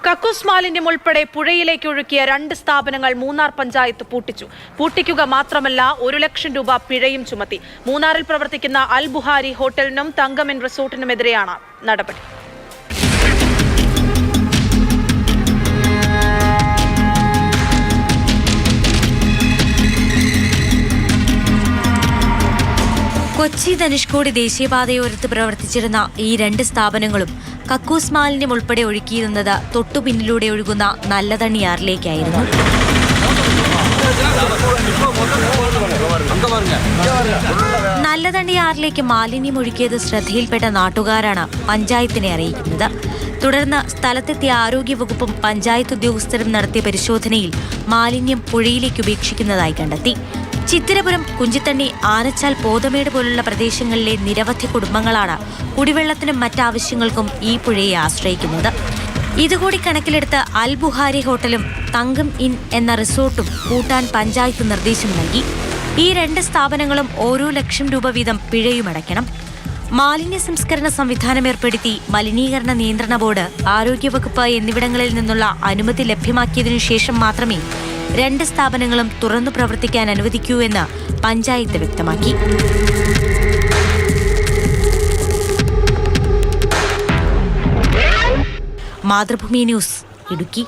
കക്കൂസ് മാലിന്യം ഉൾപ്പെടെ പുഴയിലേക്ക് ഒഴുക്കിയ 2 സ്ഥാപനങ്ങൾ മൂന്നാർ പഞ്ചായത്ത് പൂട്ടിച്ചു. പൂട്ടിക്കുക മാത്രമല്ല 1 ലക്ഷം രൂപ പിഴയും ചുമത്തി. മൂന്നാറിൽ പ്രവർത്തിക്കുന്ന അൽ ബുഹാരി ഹോട്ടലിനും തങ്കം ഇൻ റിസോർട്ടിനുമെതിരെയാണ് നടപടി. കൊച്ചി ധനുഷ്കോടി ദേശീയപാതയോരത്ത് പ്രവർത്തിച്ചിരുന്ന ഈ 2 സ്ഥാപനങ്ങളും കക്കൂസ് മാലിന്യം ഉൾപ്പെടെ ഒഴുക്കിയിരുന്നത് തൊട്ടുപിന്നിലൂടെ ഒഴുകുന്ന നല്ലതണ്ണിയാറിലേക്കായിരുന്നു. നല്ലതണ്ണിയാറിലേക്ക് മാലിന്യം ഒഴുക്കിയത് ശ്രദ്ധയിൽപ്പെട്ട നാട്ടുകാരാണ് പഞ്ചായത്തിനെ അറിയിക്കുന്നത്. തുടർന്ന് സ്ഥലത്തെത്തിയ ആരോഗ്യവകുപ്പും പഞ്ചായത്ത് ഉദ്യോഗസ്ഥരും നടത്തിയ പരിശോധനയിൽ മാലിന്യം പുഴയിലേക്ക് ഉപേക്ഷിക്കുന്നതായി കണ്ടെത്തി. ചിത്തിരപുരം, കുഞ്ചിത്തണ്ണി, ആനച്ചാൽ, പോതമേട് പോലുള്ള പ്രദേശങ്ങളിലെ നിരവധി കുടുംബങ്ങളാണ് കുടിവെള്ളത്തിനും മറ്റാവശ്യങ്ങൾക്കും ഈ പുഴയെ ആശ്രയിക്കുന്നത്. ഇതുകൂടി കണക്കിലെടുത്ത് അൽ ബുഹാരി ഹോട്ടലും തങ്കം ഇൻ എന്ന റിസോർട്ടും പൂട്ടാൻ പഞ്ചായത്ത് നിർദ്ദേശം നൽകി. ഈ 2 സ്ഥാപനങ്ങളും 1 ലക്ഷം രൂപ വീതം പിഴയുമടയ്ക്കണം. മാലിന്യ സംസ്കരണ സംവിധാനം ഏർപ്പെടുത്തി മലിനീകരണ നിയന്ത്രണ ബോർഡ്, ആരോഗ്യവകുപ്പ് എന്നിവിടങ്ങളിൽ നിന്നുള്ള അനുമതി ലഭ്യമാക്കിയതിനു ശേഷം മാത്രമേ 2 സ്ഥാപനങ്ങളും തുറന്നു പ്രവർത്തിക്കാൻ അനുവദിക്കൂ എന്ന് പഞ്ചായത്ത് വ്യക്തമാക്കി. മാതൃഭൂമി ന്യൂസ്, ഇടുക്കി.